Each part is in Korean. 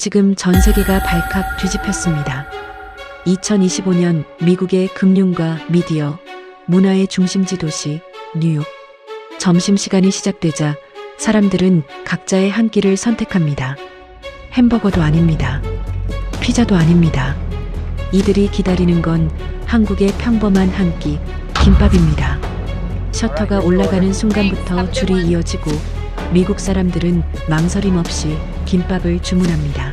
지금 전 세계가 발칵 뒤집혔습니다. 2025년 미국의 금융과 미디어, 문화의 중심지 도시 뉴욕. 점심시간이 시작되자 사람들은 각자의 한 끼를 선택합니다. 햄버거도 아닙니다. 피자도 아닙니다. 이들이 기다리는 건 한국의 평범한 한 끼, 김밥입니다. 셔터가 올라가는 순간부터 줄이 이어지고 미국 사람들은 망설임 없이 김밥을 주문합니다.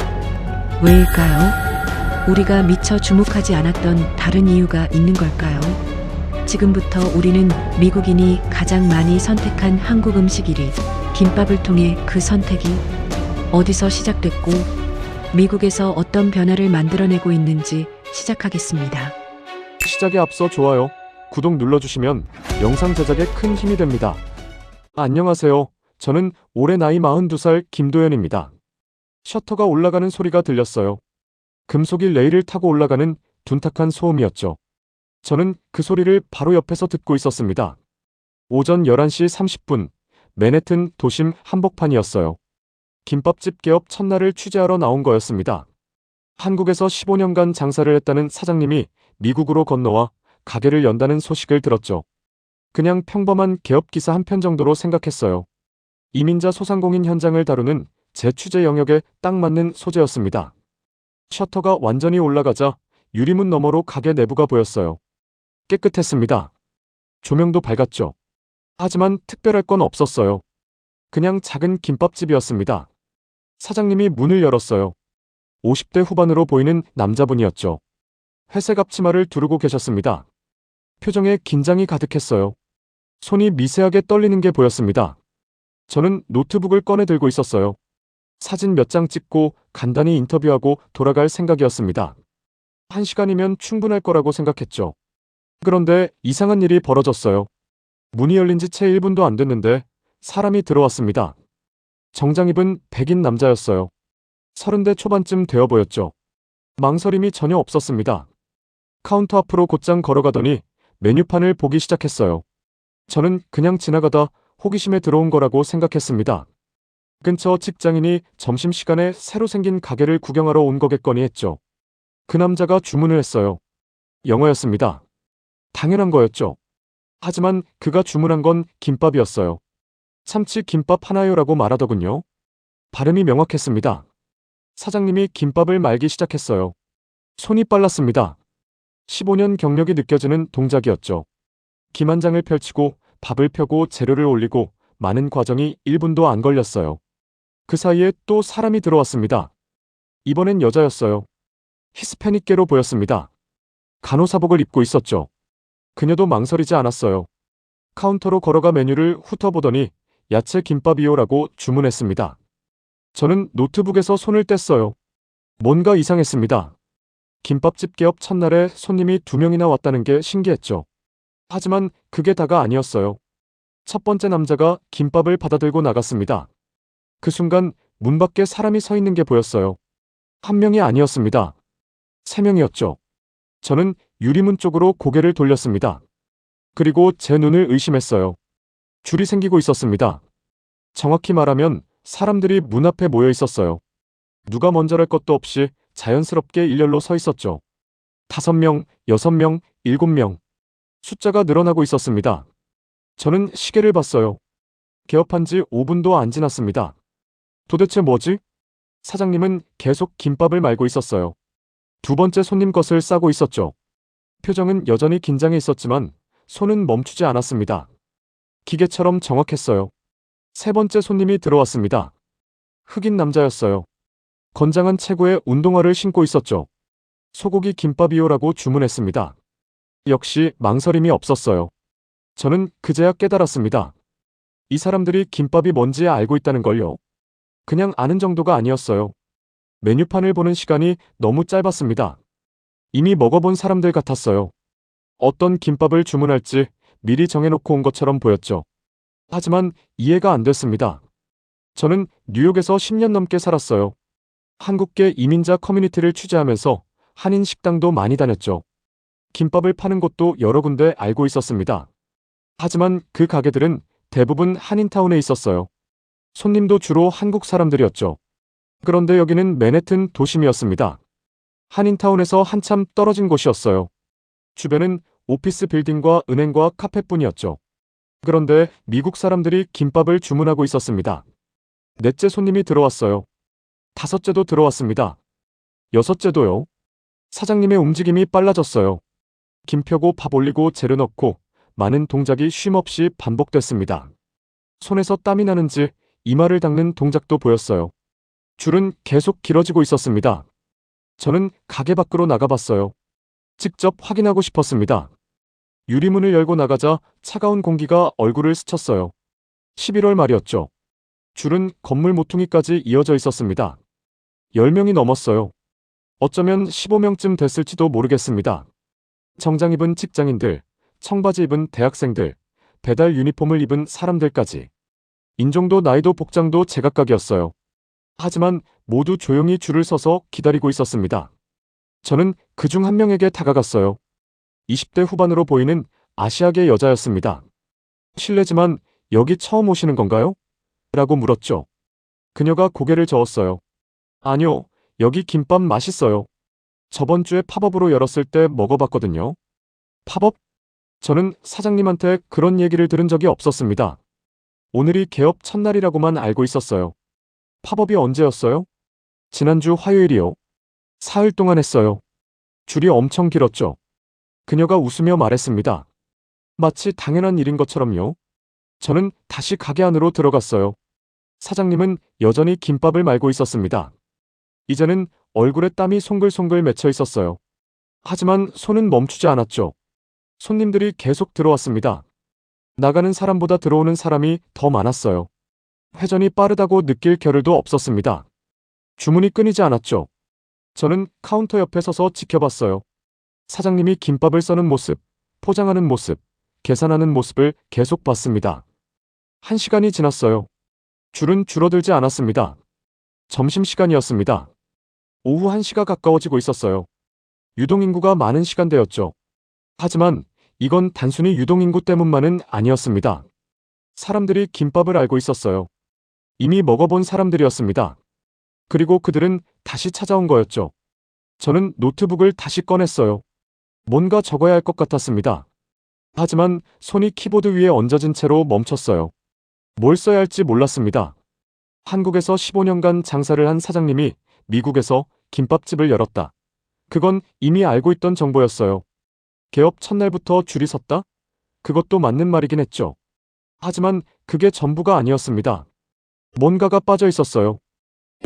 왜일까요? 우리가 미처 주목하지 않았던 다른 이유가 있는 걸까요? 지금부터 우리는 미국인이 가장 많이 선택한 한국 음식 1위, 김밥을 통해 그 선택이 어디서 시작됐고 미국에서 어떤 변화를 만들어내고 있는지 시작하겠습니다. 시작에 앞서 좋아요, 구독 눌러주시면 영상 제작에 큰 힘이 됩니다. 안녕하세요. 저는 올해 나이 42살 김도현입니다. 셔터가 올라가는 소리가 들렸어요. 금속이 레일을 타고 올라가는 둔탁한 소음이었죠. 저는 그 소리를 바로 옆에서 듣고 있었습니다. 오전 11시 30분, 맨해튼 도심 한복판이었어요. 김밥집 개업 첫날을 취재하러 나온 거였습니다. 한국에서 15년간 장사를 했다는 사장님이 미국으로 건너와 가게를 연다는 소식을 들었죠. 그냥 평범한 개업 기사 한 편 정도로 생각했어요. 이민자 소상공인 현장을 다루는 제 취재 영역에 딱 맞는 소재였습니다. 셔터가 완전히 올라가자 유리문 너머로 가게 내부가 보였어요. 깨끗했습니다. 조명도 밝았죠. 하지만 특별할 건 없었어요. 그냥 작은 김밥집이었습니다. 사장님이 문을 열었어요. 50대 후반으로 보이는 남자분이었죠. 회색 앞치마를 두르고 계셨습니다. 표정에 긴장이 가득했어요. 손이 미세하게 떨리는 게 보였습니다. 저는 노트북을 꺼내 들고 있었어요. 사진 몇 장 찍고 간단히 인터뷰하고 돌아갈 생각이었습니다. 1시간이면 충분할 거라고 생각했죠. 그런데 이상한 일이 벌어졌어요. 문이 열린 지 채 1분도 안 됐는데 사람이 들어왔습니다. 정장 입은 백인 남자였어요. 30대 초반쯤 되어 보였죠. 망설임이 전혀 없었습니다. 카운터 앞으로 곧장 걸어가더니 메뉴판을 보기 시작했어요. 저는 그냥 지나가다 호기심에 들어온 거라고 생각했습니다. 근처 직장인이 점심시간에 새로 생긴 가게를 구경하러 온 거겠거니 했죠. 그 남자가 주문을 했어요. 영어였습니다. 당연한 거였죠. 하지만 그가 주문한 건 김밥이었어요. 참치 김밥 하나요라고 말하더군요. 발음이 명확했습니다. 사장님이 김밥을 말기 시작했어요. 손이 빨랐습니다. 15년 경력이 느껴지는 동작이었죠. 김 한 장을 펼치고 밥을 펴고 재료를 올리고 많은 과정이 1분도 안 걸렸어요. 그 사이에 또 사람이 들어왔습니다. 이번엔 여자였어요. 히스패닉계로 보였습니다. 간호사복을 입고 있었죠. 그녀도 망설이지 않았어요. 카운터로 걸어가 메뉴를 훑어보더니 야채 김밥이요라고 주문했습니다. 저는 노트북에서 손을 뗐어요. 뭔가 이상했습니다. 김밥집 개업 첫날에 손님이 2명이나 왔다는 게 신기했죠. 하지만 그게 다가 아니었어요. 첫 번째 남자가 김밥을 받아들고 나갔습니다. 그 순간 문 밖에 사람이 서 있는 게 보였어요. 1명이 아니었습니다. 3명이었죠. 저는 유리문 쪽으로 고개를 돌렸습니다. 그리고 제 눈을 의심했어요. 줄이 생기고 있었습니다. 정확히 말하면 사람들이 문 앞에 모여 있었어요. 누가 먼저랄 것도 없이 자연스럽게 일렬로 서 있었죠. 5명, 6명, 7명. 숫자가 늘어나고 있었습니다. 저는 시계를 봤어요. 개업한 지 5분도 안 지났습니다. 도대체 뭐지? 사장님은 계속 김밥을 말고 있었어요. 두 번째 손님 것을 싸고 있었죠. 표정은 여전히 긴장해 있었지만 손은 멈추지 않았습니다. 기계처럼 정확했어요. 세 번째 손님이 들어왔습니다. 흑인 남자였어요. 건장한 체구에 운동화를 신고 있었죠. 소고기 김밥이요라고 주문했습니다. 역시 망설임이 없었어요. 저는 그제야 깨달았습니다. 이 사람들이 김밥이 뭔지 알고 있다는 걸요. 그냥 아는 정도가 아니었어요. 메뉴판을 보는 시간이 너무 짧았습니다. 이미 먹어본 사람들 같았어요. 어떤 김밥을 주문할지 미리 정해놓고 온 것처럼 보였죠. 하지만 이해가 안 됐습니다. 저는 뉴욕에서 10년 넘게 살았어요. 한국계 이민자 커뮤니티를 취재하면서 한인 식당도 많이 다녔죠. 김밥을 파는 곳도 여러 군데 알고 있었습니다. 하지만 그 가게들은 대부분 한인타운에 있었어요. 손님도 주로 한국 사람들이었죠. 그런데 여기는 맨해튼 도심이었습니다. 한인타운에서 한참 떨어진 곳이었어요. 주변은 오피스 빌딩과 은행과 카페뿐이었죠. 그런데 미국 사람들이 김밥을 주문하고 있었습니다. 넷째 손님이 들어왔어요. 다섯째도 들어왔습니다. 여섯째도요. 사장님의 움직임이 빨라졌어요. 김 펴고 밥 올리고 재료 넣고 많은 동작이 쉼없이 반복됐습니다. 손에서 땀이 나는지 이마를 닦는 동작도 보였어요. 줄은 계속 길어지고 있었습니다. 저는 가게 밖으로 나가봤어요. 직접 확인하고 싶었습니다. 유리문을 열고 나가자 차가운 공기가 얼굴을 스쳤어요. 11월 말이었죠. 줄은 건물 모퉁이까지 이어져 있었습니다. 10명이 넘었어요. 어쩌면 15명쯤 됐을지도 모르겠습니다. 정장 입은 직장인들, 청바지 입은 대학생들, 배달 유니폼을 입은 사람들까지. 인종도 나이도 복장도 제각각이었어요. 하지만 모두 조용히 줄을 서서 기다리고 있었습니다. 저는 그중 한 명에게 다가갔어요. 20대 후반으로 보이는 아시아계 여자였습니다. 실례지만 여기 처음 오시는 건가요? 라고 물었죠. 그녀가 고개를 저었어요. 아니요, 여기 김밥 맛있어요. 저번 주에 팝업으로 열었을 때 먹어봤거든요. 팝업? 저는 사장님한테 그런 얘기를 들은 적이 없었습니다. 오늘이 개업 첫날이라고만 알고 있었어요. 팝업이 언제였어요? 지난주 화요일이요. 사흘 동안 했어요. 줄이 엄청 길었죠. 그녀가 웃으며 말했습니다. 마치 당연한 일인 것처럼요. 저는 다시 가게 안으로 들어갔어요. 사장님은 여전히 김밥을 말고 있었습니다. 이제는 얼굴에 땀이 송글송글 맺혀 있었어요. 하지만 손은 멈추지 않았죠. 손님들이 계속 들어왔습니다. 나가는 사람보다 들어오는 사람이 더 많았어요. 회전이 빠르다고 느낄 겨를도 없었습니다. 주문이 끊이지 않았죠. 저는 카운터 옆에 서서 지켜봤어요. 사장님이 김밥을 써는 모습, 포장하는 모습, 계산하는 모습을 계속 봤습니다. 1시간이 지났어요. 줄은 줄어들지 않았습니다. 점심시간이었습니다. 오후 1시가 가까워지고 있었어요. 유동인구가 많은 시간대였죠. 하지만 이건 단순히 유동인구 때문만은 아니었습니다. 사람들이 김밥을 알고 있었어요. 이미 먹어본 사람들이었습니다. 그리고 그들은 다시 찾아온 거였죠. 저는 노트북을 다시 꺼냈어요. 뭔가 적어야 할 것 같았습니다. 하지만 손이 키보드 위에 얹어진 채로 멈췄어요. 뭘 써야 할지 몰랐습니다. 한국에서 15년간 장사를 한 사장님이 미국에서 김밥집을 열었다. 그건 이미 알고 있던 정보였어요. 개업 첫날부터 줄이 섰다? 그것도 맞는 말이긴 했죠. 하지만 그게 전부가 아니었습니다. 뭔가가 빠져 있었어요.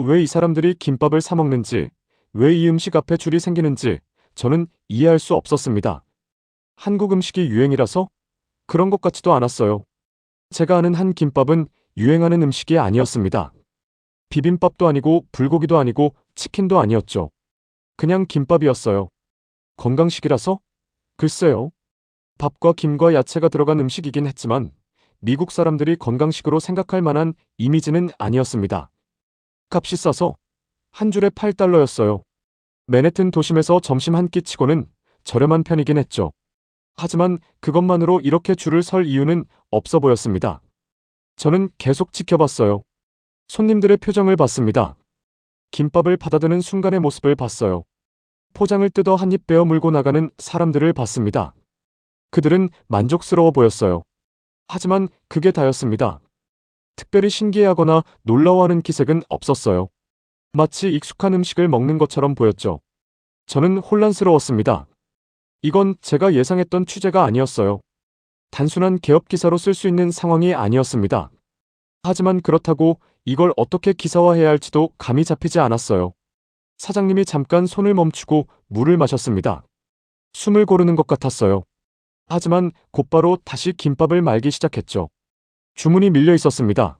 왜 이 사람들이 김밥을 사 먹는지, 왜 이 음식 앞에 줄이 생기는지 저는 이해할 수 없었습니다. 한국 음식이 유행이라서? 그런 것 같지도 않았어요. 제가 아는 한 김밥은 유행하는 음식이 아니었습니다. 비빔밥도 아니고 불고기도 아니고 치킨도 아니었죠. 그냥 김밥이었어요. 건강식이라서? 글쎄요. 밥과 김과 야채가 들어간 음식이긴 했지만 미국 사람들이 건강식으로 생각할 만한 이미지는 아니었습니다. 값이 싸서 한 줄에 $8였어요. 맨해튼 도심에서 점심 한 끼 치고는 저렴한 편이긴 했죠. 하지만 그것만으로 이렇게 줄을 설 이유는 없어 보였습니다. 저는 계속 지켜봤어요. 손님들의 표정을 봤습니다. 김밥을 받아드는 순간의 모습을 봤어요. 포장을 뜯어 한 입 베어 물고 나가는 사람들을 봤습니다. 그들은 만족스러워 보였어요. 하지만 그게 다였습니다. 특별히 신기해하거나 놀라워하는 기색은 없었어요. 마치 익숙한 음식을 먹는 것처럼 보였죠. 저는 혼란스러웠습니다. 이건 제가 예상했던 취재가 아니었어요. 단순한 개업 기사로 쓸 수 있는 상황이 아니었습니다. 하지만 그렇다고 이걸 어떻게 기사화해야 할지도 감이 잡히지 않았어요. 사장님이 잠깐 손을 멈추고 물을 마셨습니다. 숨을 고르는 것 같았어요. 하지만 곧바로 다시 김밥을 말기 시작했죠. 주문이 밀려 있었습니다.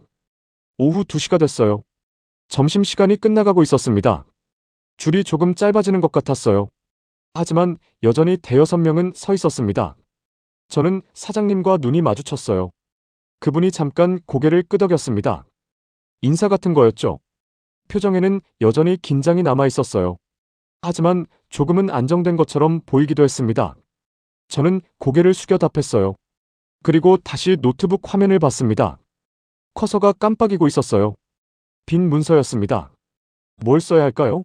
오후 2시가 됐어요. 점심시간이 끝나가고 있었습니다. 줄이 조금 짧아지는 것 같았어요. 하지만 여전히 대여섯 명은 서 있었습니다. 저는 사장님과 눈이 마주쳤어요. 그분이 잠깐 고개를 끄덕였습니다. 인사 같은 거였죠. 표정에는 여전히 긴장이 남아 있었어요. 하지만 조금은 안정된 것처럼 보이기도 했습니다. 저는 고개를 숙여 답했어요. 그리고 다시 노트북 화면을 봤습니다. 커서가 깜빡이고 있었어요. 빈 문서였습니다. 뭘 써야 할까요?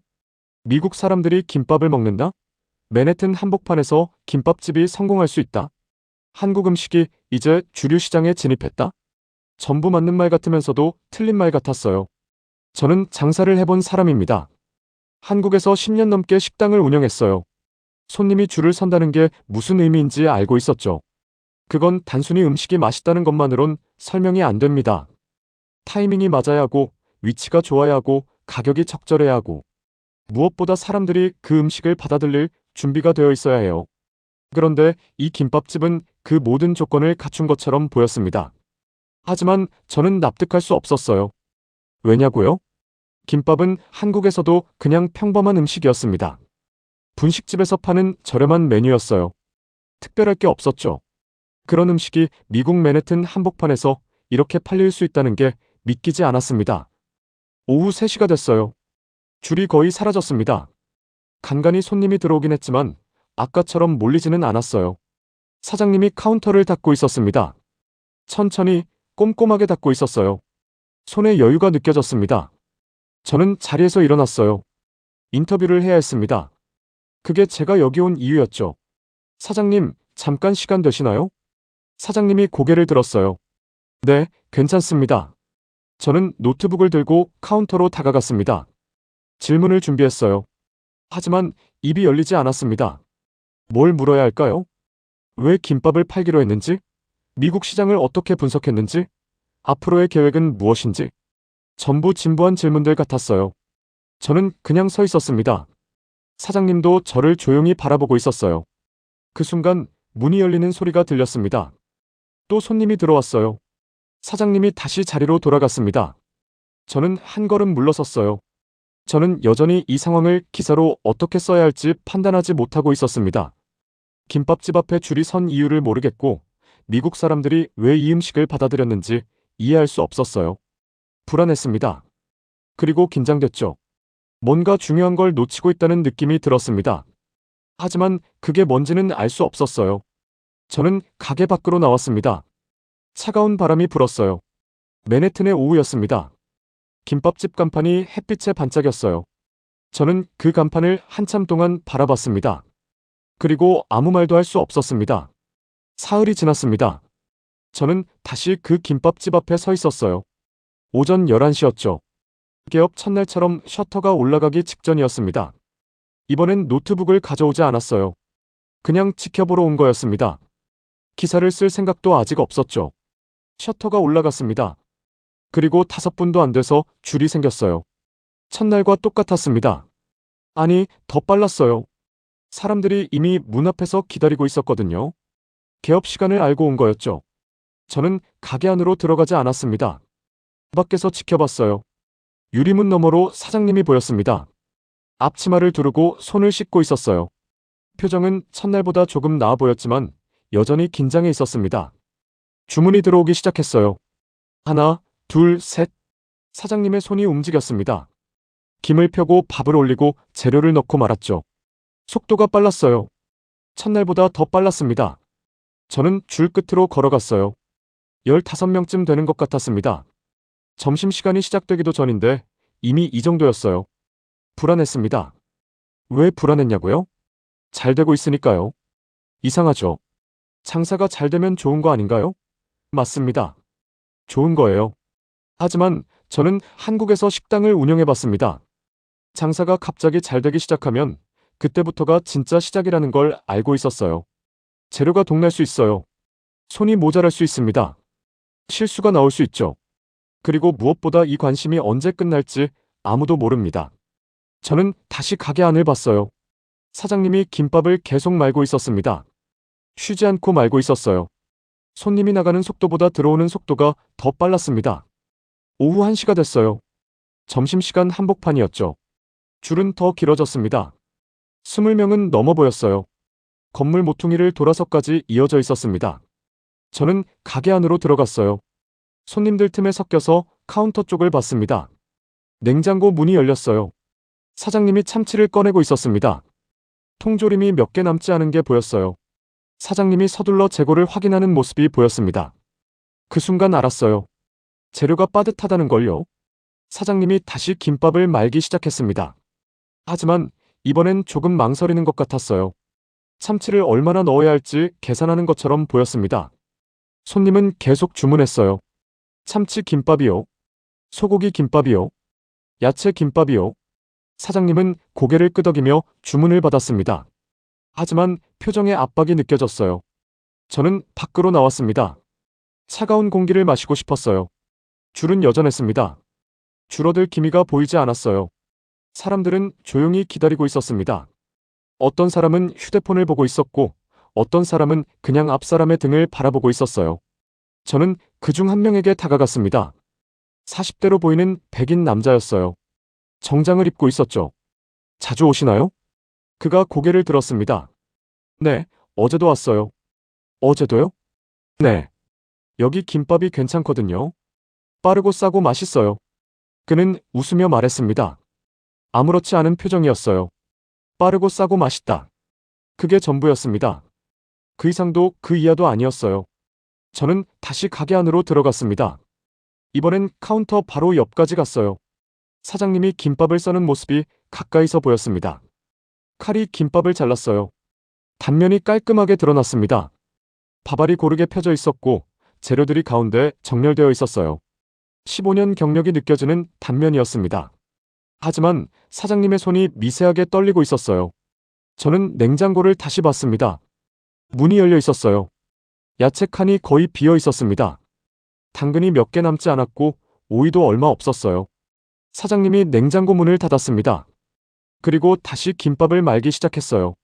미국 사람들이 김밥을 먹는다? 맨해튼 한복판에서 김밥집이 성공할 수 있다? 한국 음식이 이제 주류 시장에 진입했다? 전부 맞는 말 같으면서도 틀린 말 같았어요. 저는 장사를 해본 사람입니다. 한국에서 10년 넘게 식당을 운영했어요. 손님이 줄을 선다는 게 무슨 의미인지 알고 있었죠. 그건 단순히 음식이 맛있다는 것만으론 설명이 안 됩니다. 타이밍이 맞아야 하고, 위치가 좋아야 하고, 가격이 적절해야 하고, 무엇보다 사람들이 그 음식을 받아들일 준비가 되어 있어야 해요. 그런데 이 김밥집은 그 모든 조건을 갖춘 것처럼 보였습니다. 하지만 저는 납득할 수 없었어요. 왜냐고요? 김밥은 한국에서도 그냥 평범한 음식이었습니다. 분식집에서 파는 저렴한 메뉴였어요. 특별할 게 없었죠. 그런 음식이 미국 맨해튼 한복판에서 이렇게 팔릴 수 있다는 게 믿기지 않았습니다. 오후 3시가 됐어요. 줄이 거의 사라졌습니다. 간간히 손님이 들어오긴 했지만 아까처럼 몰리지는 않았어요. 사장님이 카운터를 닫고 있었습니다. 천천히 꼼꼼하게 닫고 있었어요. 손에 여유가 느껴졌습니다. 저는 자리에서 일어났어요. 인터뷰를 해야 했습니다. 그게 제가 여기 온 이유였죠. 사장님, 잠깐 시간 되시나요? 사장님이 고개를 들었어요. 네, 괜찮습니다. 저는 노트북을 들고 카운터로 다가갔습니다. 질문을 준비했어요. 하지만 입이 열리지 않았습니다. 뭘 물어야 할까요? 왜 김밥을 팔기로 했는지? 미국 시장을 어떻게 분석했는지? 앞으로의 계획은 무엇인지? 전부 진부한 질문들 같았어요. 저는 그냥 서 있었습니다. 사장님도 저를 조용히 바라보고 있었어요. 그 순간 문이 열리는 소리가 들렸습니다. 또 손님이 들어왔어요. 사장님이 다시 자리로 돌아갔습니다. 저는 한 걸음 물러섰어요. 저는 여전히 이 상황을 기사로 어떻게 써야 할지 판단하지 못하고 있었습니다. 김밥집 앞에 줄이 선 이유를 모르겠고, 미국 사람들이 왜 이 음식을 받아들였는지 이해할 수 없었어요. 불안했습니다. 그리고 긴장됐죠. 뭔가 중요한 걸 놓치고 있다는 느낌이 들었습니다. 하지만 그게 뭔지는 알 수 없었어요. 저는 가게 밖으로 나왔습니다. 차가운 바람이 불었어요. 맨해튼의 오후였습니다. 김밥집 간판이 햇빛에 반짝였어요. 저는 그 간판을 한참 동안 바라봤습니다. 그리고 아무 말도 할 수 없었습니다. 사흘이 지났습니다. 저는 다시 그 김밥집 앞에 서 있었어요. 오전 11시였죠. 개업 첫날처럼 셔터가 올라가기 직전이었습니다. 이번엔 노트북을 가져오지 않았어요. 그냥 지켜보러 온 거였습니다. 기사를 쓸 생각도 아직 없었죠. 셔터가 올라갔습니다. 그리고 5분도 안 돼서 줄이 생겼어요. 첫날과 똑같았습니다. 아니, 더 빨랐어요. 사람들이 이미 문 앞에서 기다리고 있었거든요. 개업 시간을 알고 온 거였죠. 저는 가게 안으로 들어가지 않았습니다. 밖에서 지켜봤어요. 유리문 너머로 사장님이 보였습니다. 앞치마를 두르고 손을 씻고 있었어요. 표정은 첫날보다 조금 나아 보였지만 여전히 긴장해 있었습니다. 주문이 들어오기 시작했어요. 하나, 둘, 셋. 사장님의 손이 움직였습니다. 김을 펴고 밥을 올리고 재료를 넣고 말았죠. 속도가 빨랐어요. 첫날보다 더 빨랐습니다. 저는 줄 끝으로 걸어갔어요. 15명쯤 되는 것 같았습니다. 점심시간이 시작되기도 전인데 이미 이 정도였어요. 불안했습니다. 왜 불안했냐고요? 잘 되고 있으니까요. 이상하죠. 장사가 잘 되면 좋은 거 아닌가요? 맞습니다. 좋은 거예요. 하지만 저는 한국에서 식당을 운영해봤습니다. 장사가 갑자기 잘 되기 시작하면 그때부터가 진짜 시작이라는 걸 알고 있었어요. 재료가 동날 수 있어요. 손이 모자랄 수 있습니다. 실수가 나올 수 있죠. 그리고 무엇보다 이 관심이 언제 끝날지 아무도 모릅니다. 저는 다시 가게 안을 봤어요. 사장님이 김밥을 계속 말고 있었습니다. 쉬지 않고 말고 있었어요. 손님이 나가는 속도보다 들어오는 속도가 더 빨랐습니다. 오후 1시가 됐어요. 점심시간 한복판이었죠. 줄은 더 길어졌습니다. 20명은 넘어 보였어요. 건물 모퉁이를 돌아서까지 이어져 있었습니다. 저는 가게 안으로 들어갔어요. 손님들 틈에 섞여서 카운터 쪽을 봤습니다. 냉장고 문이 열렸어요. 사장님이 참치를 꺼내고 있었습니다. 통조림이 몇 개 남지 않은 게 보였어요. 사장님이 서둘러 재고를 확인하는 모습이 보였습니다. 그 순간 알았어요. 재료가 빠듯하다는 걸요. 사장님이 다시 김밥을 말기 시작했습니다. 하지만 이번엔 조금 망설이는 것 같았어요. 참치를 얼마나 넣어야 할지 계산하는 것처럼 보였습니다. 손님은 계속 주문했어요. 참치 김밥이요. 소고기 김밥이요. 야채 김밥이요. 사장님은 고개를 끄덕이며 주문을 받았습니다. 하지만 표정에 압박이 느껴졌어요. 저는 밖으로 나왔습니다. 차가운 공기를 마시고 싶었어요. 줄은 여전했습니다. 줄어들 기미가 보이지 않았어요. 사람들은 조용히 기다리고 있었습니다. 어떤 사람은 휴대폰을 보고 있었고, 어떤 사람은 그냥 앞 사람의 등을 바라보고 있었어요. 저는 그중 한 명에게 다가갔습니다. 40대로 보이는 백인 남자였어요. 정장을 입고 있었죠. 자주 오시나요? 그가 고개를 들었습니다. 네, 어제도 왔어요. 어제도요? 네. 여기 김밥이 괜찮거든요. 빠르고 싸고 맛있어요. 그는 웃으며 말했습니다. 아무렇지 않은 표정이었어요. 빠르고 싸고 맛있다. 그게 전부였습니다. 그 이상도 그 이하도 아니었어요. 저는 다시 가게 안으로 들어갔습니다. 이번엔 카운터 바로 옆까지 갔어요. 사장님이 김밥을 써는 모습이 가까이서 보였습니다. 칼이 김밥을 잘랐어요. 단면이 깔끔하게 드러났습니다. 밥알이 고르게 펴져 있었고 재료들이 가운데 정렬되어 있었어요. 15년 경력이 느껴지는 단면이었습니다. 하지만 사장님의 손이 미세하게 떨리고 있었어요. 저는 냉장고를 다시 봤습니다. 문이 열려 있었어요. 야채 칸이 거의 비어 있었습니다. 당근이 몇 개 남지 않았고 오이도 얼마 없었어요. 사장님이 냉장고 문을 닫았습니다. 그리고 다시 김밥을 말기 시작했어요.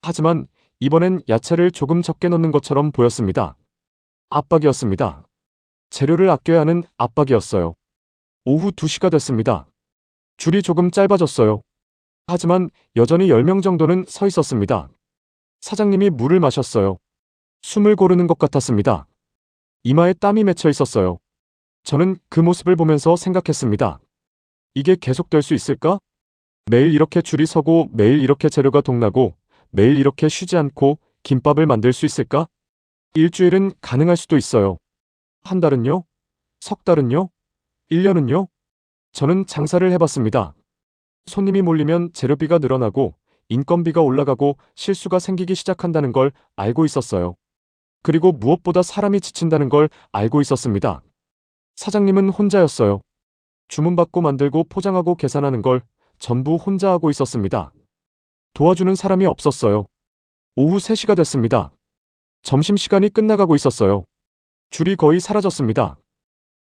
하지만 이번엔 야채를 조금 적게 넣는 것처럼 보였습니다. 압박이었습니다. 재료를 아껴야 하는 압박이었어요. 오후 2시가 됐습니다. 줄이 조금 짧아졌어요. 하지만 여전히 10명 정도는 서 있었습니다. 사장님이 물을 마셨어요. 숨을 고르는 것 같았습니다. 이마에 땀이 맺혀 있었어요. 저는 그 모습을 보면서 생각했습니다. 이게 계속될 수 있을까? 매일 이렇게 줄이 서고 매일 이렇게 재료가 동나고 매일 이렇게 쉬지 않고 김밥을 만들 수 있을까? 일주일은 가능할 수도 있어요. 한 달은요? 석 달은요? 1년은요? 저는 장사를 해봤습니다. 손님이 몰리면 재료비가 늘어나고 인건비가 올라가고 실수가 생기기 시작한다는 걸 알고 있었어요. 그리고 무엇보다 사람이 지친다는 걸 알고 있었습니다. 사장님은 혼자였어요. 주문받고 만들고 포장하고 계산하는 걸 전부 혼자 하고 있었습니다. 도와주는 사람이 없었어요. 오후 3시가 됐습니다. 점심시간이 끝나가고 있었어요. 줄이 거의 사라졌습니다.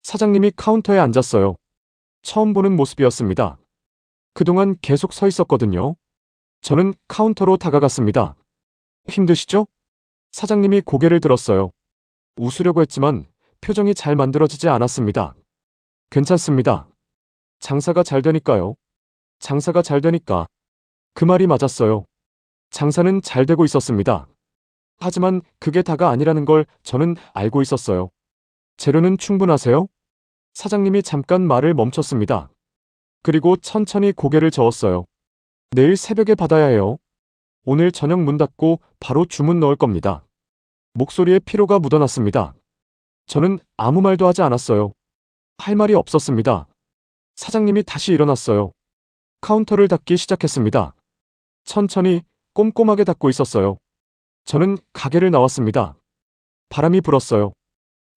사장님이 카운터에 앉았어요. 처음 보는 모습이었습니다. 그동안 계속 서 있었거든요. 저는 카운터로 다가갔습니다. 힘드시죠? 사장님이 고개를 들었어요. 웃으려고 했지만 표정이 잘 만들어지지 않았습니다. 괜찮습니다. 장사가 잘 되니까요. 장사가 잘 되니까. 그 말이 맞았어요. 장사는 잘 되고 있었습니다. 하지만 그게 다가 아니라는 걸 저는 알고 있었어요. 재료는 충분하세요? 사장님이 잠깐 말을 멈췄습니다. 그리고 천천히 고개를 저었어요. 내일 새벽에 받아야 해요. 오늘 저녁 문 닫고 바로 주문 넣을 겁니다. 목소리에 피로가 묻어났습니다. 저는 아무 말도 하지 않았어요. 할 말이 없었습니다. 사장님이 다시 일어났어요. 카운터를 닫기 시작했습니다. 천천히 꼼꼼하게 닫고 있었어요. 저는 가게를 나왔습니다. 바람이 불었어요.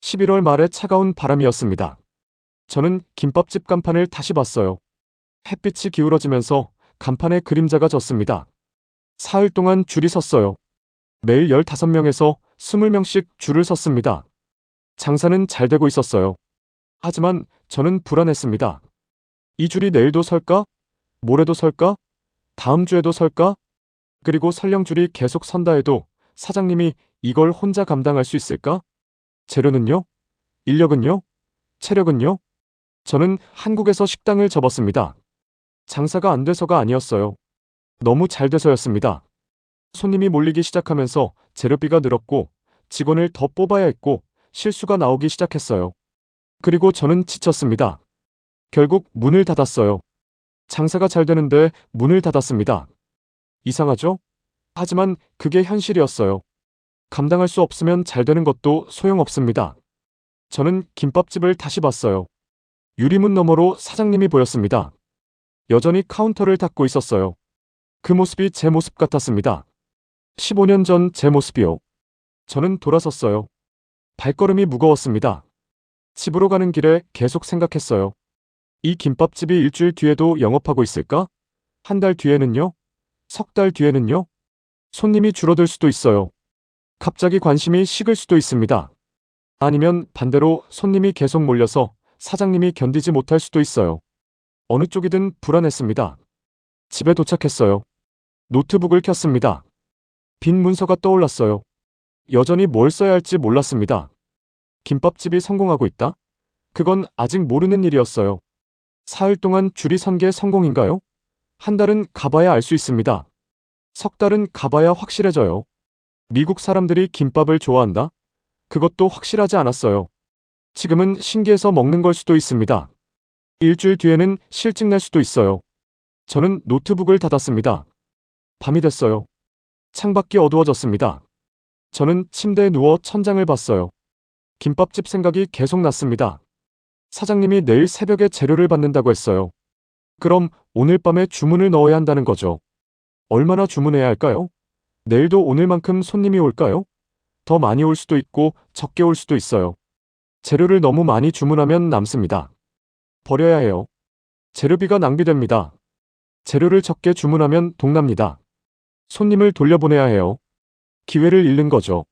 11월 말의 차가운 바람이었습니다. 저는 김밥집 간판을 다시 봤어요. 햇빛이 기울어지면서 간판에 그림자가 졌습니다. 사흘 동안 줄이 섰어요. 매일 15명에서 20명씩 줄을 섰습니다. 장사는 잘 되고 있었어요. 하지만 저는 불안했습니다. 이 줄이 내일도 설까? 모레도 설까? 다음 주에도 설까? 그리고 설령 줄이 계속 선다 해도 사장님이 이걸 혼자 감당할 수 있을까? 재료는요? 인력은요? 체력은요? 저는 한국에서 식당을 접었습니다. 장사가 안 돼서가 아니었어요. 너무 잘 돼서였습니다. 손님이 몰리기 시작하면서 재료비가 늘었고 직원을 더 뽑아야 했고 실수가 나오기 시작했어요. 그리고 저는 지쳤습니다. 결국 문을 닫았어요. 장사가 잘 되는데 문을 닫았습니다. 이상하죠? 하지만 그게 현실이었어요. 감당할 수 없으면 잘 되는 것도 소용없습니다. 저는 김밥집을 다시 봤어요. 유리문 너머로 사장님이 보였습니다. 여전히 카운터를 닦고 있었어요. 그 모습이 제 모습 같았습니다. 15년 전 제 모습이요. 저는 돌아섰어요. 발걸음이 무거웠습니다. 집으로 가는 길에 계속 생각했어요. 이 김밥집이 일주일 뒤에도 영업하고 있을까? 한 달 뒤에는요? 석 달 뒤에는요? 손님이 줄어들 수도 있어요. 갑자기 관심이 식을 수도 있습니다. 아니면 반대로 손님이 계속 몰려서 사장님이 견디지 못할 수도 있어요. 어느 쪽이든 불안했습니다. 집에 도착했어요. 노트북을 켰습니다. 빈 문서가 떠올랐어요. 여전히 뭘 써야 할지 몰랐습니다. 김밥집이 성공하고 있다? 그건 아직 모르는 일이었어요. 사흘 동안 줄이 선 게 성공인가요? 한 달은 가봐야 알 수 있습니다. 석 달은 가봐야 확실해져요. 미국 사람들이 김밥을 좋아한다? 그것도 확실하지 않았어요. 지금은 신기해서 먹는 걸 수도 있습니다. 일주일 뒤에는 실증 날 수도 있어요. 저는 노트북을 닫았습니다. 밤이 됐어요. 창밖이 어두워졌습니다. 저는 침대에 누워 천장을 봤어요. 김밥집 생각이 계속 났습니다. 사장님이 내일 새벽에 재료를 받는다고 했어요. 그럼 오늘 밤에 주문을 넣어야 한다는 거죠. 얼마나 주문해야 할까요? 내일도 오늘만큼 손님이 올까요? 더 많이 올 수도 있고 적게 올 수도 있어요. 재료를 너무 많이 주문하면 남습니다. 버려야 해요. 재료비가 낭비됩니다. 재료를 적게 주문하면 동납니다. 손님을 돌려보내야 해요. 기회를 잃는 거죠.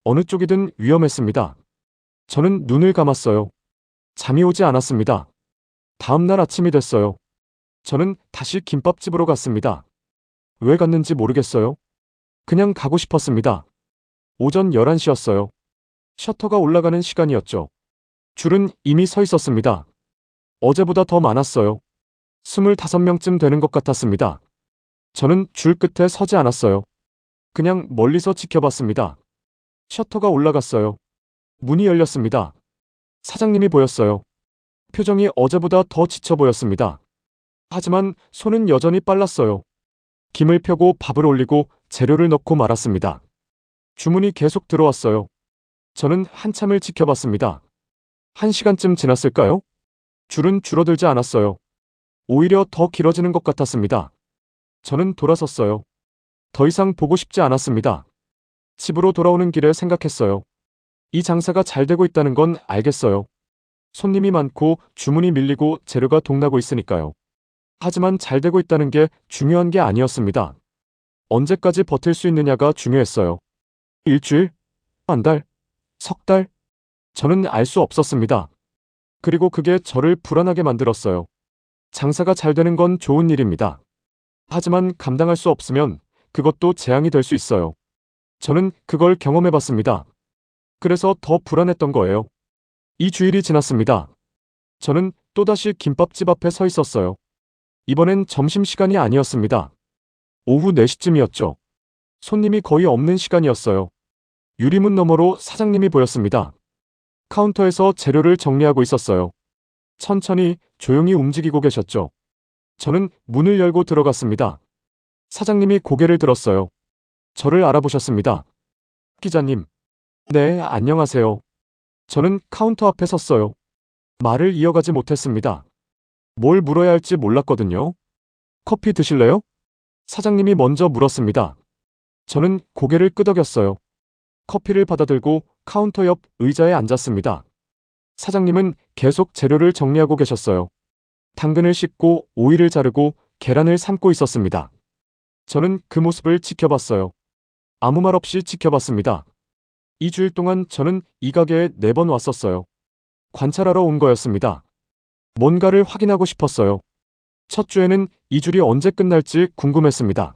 어느 쪽이든 위험했습니다. 저는 눈을 감았어요. 잠이 오지 않았습니다. 다음 날 아침이 됐어요. 저는 다시 김밥집으로 갔습니다. 왜 갔는지 모르겠어요. 그냥 가고 싶었습니다. 오전 11시였어요. 셔터가 올라가는 시간이었죠. 줄은 이미 서 있었습니다. 어제보다 더 많았어요. 25명쯤 되는 것 같았습니다. 저는 줄 끝에 서지 않았어요. 그냥 멀리서 지켜봤습니다. 셔터가 올라갔어요. 문이 열렸습니다. 사장님이 보였어요. 표정이 어제보다 더 지쳐 보였습니다. 하지만 손은 여전히 빨랐어요. 김을 펴고 밥을 올리고 재료를 넣고 말았습니다. 주문이 계속 들어왔어요. 저는 한참을 지켜봤습니다. 1시간쯤 지났을까요? 줄은 줄어들지 않았어요. 오히려 더 길어지는 것 같았습니다. 저는 돌아섰어요. 더 이상 보고 싶지 않았습니다. 집으로 돌아오는 길에 생각했어요. 이 장사가 잘 되고 있다는 건 알겠어요. 손님이 많고 주문이 밀리고 재료가 동나고 있으니까요. 하지만 잘 되고 있다는 게 중요한 게 아니었습니다. 언제까지 버틸 수 있느냐가 중요했어요. 일주일? 한 달? 석 달? 저는 알 수 없었습니다. 그리고 그게 저를 불안하게 만들었어요. 장사가 잘 되는 건 좋은 일입니다. 하지만 감당할 수 없으면 그것도 재앙이 될 수 있어요. 저는 그걸 경험해 봤습니다. 그래서 더 불안했던 거예요. 이 주일이 지났습니다. 저는 또다시 김밥집 앞에 서 있었어요. 이번엔 점심시간이 아니었습니다. 오후 4시쯤이었죠. 손님이 거의 없는 시간이었어요. 유리문 너머로 사장님이 보였습니다. 카운터에서 재료를 정리하고 있었어요. 천천히 조용히 움직이고 계셨죠. 저는 문을 열고 들어갔습니다. 사장님이 고개를 들었어요. 저를 알아보셨습니다. 기자님. 네, 안녕하세요. 저는 카운터 앞에 섰어요. 말을 이어가지 못했습니다. 뭘 물어야 할지 몰랐거든요. 커피 드실래요? 사장님이 먼저 물었습니다. 저는 고개를 끄덕였어요. 커피를 받아들고 카운터 옆 의자에 앉았습니다. 사장님은 계속 재료를 정리하고 계셨어요. 당근을 씻고 오이를 자르고 계란을 삶고 있었습니다. 저는 그 모습을 지켜봤어요. 아무 말 없이 지켜봤습니다. 2주일 동안 저는 이 가게에 4번 왔었어요. 관찰하러 온 거였습니다. 뭔가를 확인하고 싶었어요. 첫 주에는 이 줄이 언제 끝날지 궁금했습니다.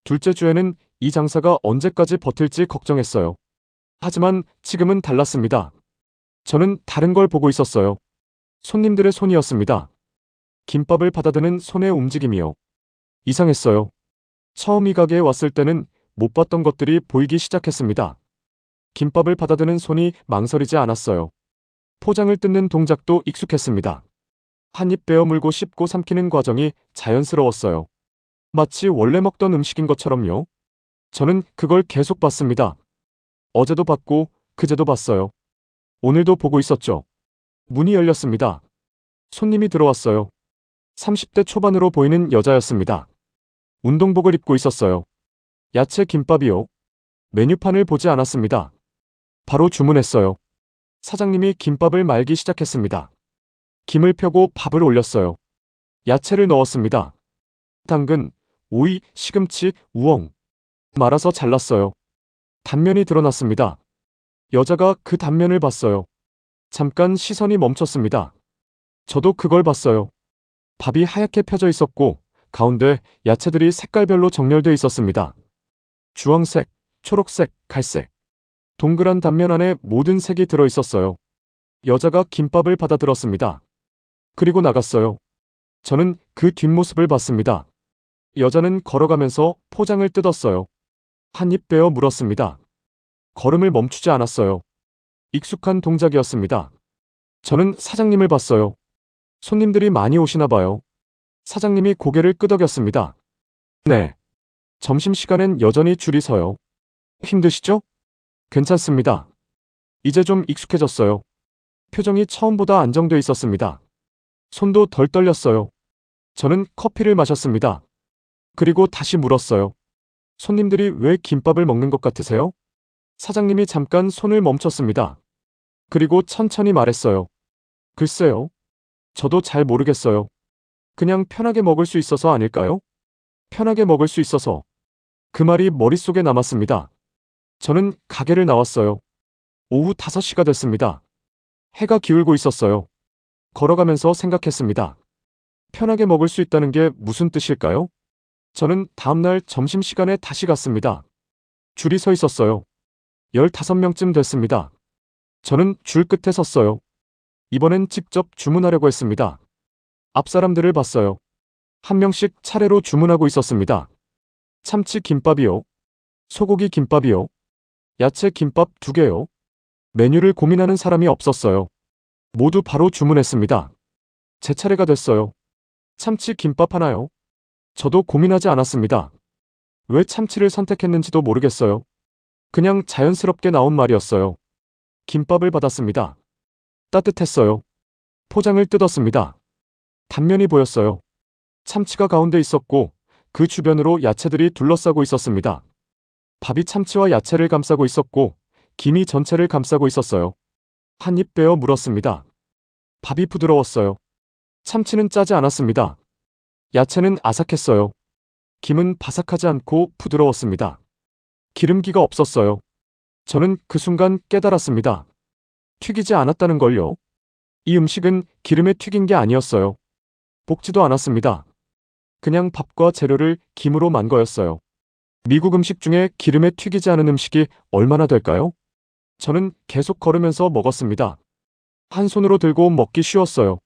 둘째 주에는 이 장사가 언제까지 버틸지 걱정했어요. 하지만 지금은 달랐습니다. 저는 다른 걸 보고 있었어요. 손님들의 손이었습니다. 김밥을 받아드는 손의 움직임이요. 이상했어요. 처음 이 가게에 왔을 때는 못 봤던 것들이 보이기 시작했습니다. 김밥을 받아드는 손이 망설이지 않았어요. 포장을 뜯는 동작도 익숙했습니다. 한 입 베어 물고 씹고 삼키는 과정이 자연스러웠어요. 마치 원래 먹던 음식인 것처럼요. 저는 그걸 계속 봤습니다. 어제도 봤고 그제도 봤어요. 오늘도 보고 있었죠. 문이 열렸습니다. 손님이 들어왔어요. 30대 초반으로 보이는 여자였습니다. 운동복을 입고 있었어요. 야채 김밥이요. 메뉴판을 보지 않았습니다. 바로 주문했어요. 사장님이 김밥을 말기 시작했습니다. 김을 펴고 밥을 올렸어요. 야채를 넣었습니다. 당근, 오이, 시금치, 우엉. 말아서 잘랐어요. 단면이 드러났습니다. 여자가 그 단면을 봤어요. 잠깐 시선이 멈췄습니다. 저도 그걸 봤어요. 밥이 하얗게 펴져 있었고 가운데 야채들이 색깔별로 정렬되어 있었습니다. 주황색, 초록색, 갈색. 동그란 단면 안에 모든 색이 들어 있었어요. 여자가 김밥을 받아들었습니다. 그리고 나갔어요. 저는 그 뒷모습을 봤습니다. 여자는 걸어가면서 포장을 뜯었어요. 한 입 베어 물었습니다. 걸음을 멈추지 않았어요. 익숙한 동작이었습니다. 저는 사장님을 봤어요. 손님들이 많이 오시나 봐요. 사장님이 고개를 끄덕였습니다. 네. 점심시간엔 여전히 줄이 서요. 힘드시죠? 괜찮습니다. 이제 좀 익숙해졌어요. 표정이 처음보다 안정돼 있었습니다. 손도 덜 떨렸어요. 저는 커피를 마셨습니다. 그리고 다시 물었어요. 손님들이 왜 김밥을 먹는 것 같으세요? 사장님이 잠깐 손을 멈췄습니다. 그리고 천천히 말했어요. 글쎄요. 저도 잘 모르겠어요. 그냥 편하게 먹을 수 있어서 아닐까요? 편하게 먹을 수 있어서. 그 말이 머릿속에 남았습니다. 저는 가게를 나왔어요. 오후 5시가 됐습니다. 해가 기울고 있었어요. 걸어가면서 생각했습니다. 편하게 먹을 수 있다는 게 무슨 뜻일까요? 저는 다음날 점심시간에 다시 갔습니다. 줄이 서 있었어요. 15명쯤 됐습니다. 저는 줄 끝에 섰어요. 이번엔 직접 주문하려고 했습니다. 앞 사람들을 봤어요. 한 명씩 차례로 주문하고 있었습니다. 참치 김밥이요. 소고기 김밥이요. 야채 김밥 2개요. 메뉴를 고민하는 사람이 없었어요. 모두 바로 주문했습니다. 제 차례가 됐어요. 참치 김밥 하나요. 저도 고민하지 않았습니다. 왜 참치를 선택했는지도 모르겠어요. 그냥 자연스럽게 나온 말이었어요. 김밥을 받았습니다. 따뜻했어요. 포장을 뜯었습니다. 단면이 보였어요. 참치가 가운데 있었고 그 주변으로 야채들이 둘러싸고 있었습니다. 밥이 참치와 야채를 감싸고 있었고 김이 전체를 감싸고 있었어요. 한 입 베어 물었습니다. 밥이 부드러웠어요. 참치는 짜지 않았습니다. 야채는 아삭했어요. 김은 바삭하지 않고 부드러웠습니다. 기름기가 없었어요. 저는 그 순간 깨달았습니다. 튀기지 않았다는 걸요. 이 음식은 기름에 튀긴 게 아니었어요. 볶지도 않았습니다. 그냥 밥과 재료를 김으로 만 거였어요. 미국 음식 중에 기름에 튀기지 않은 음식이 얼마나 될까요? 저는 계속 걸으면서 먹었습니다. 한 손으로 들고 먹기 쉬웠어요.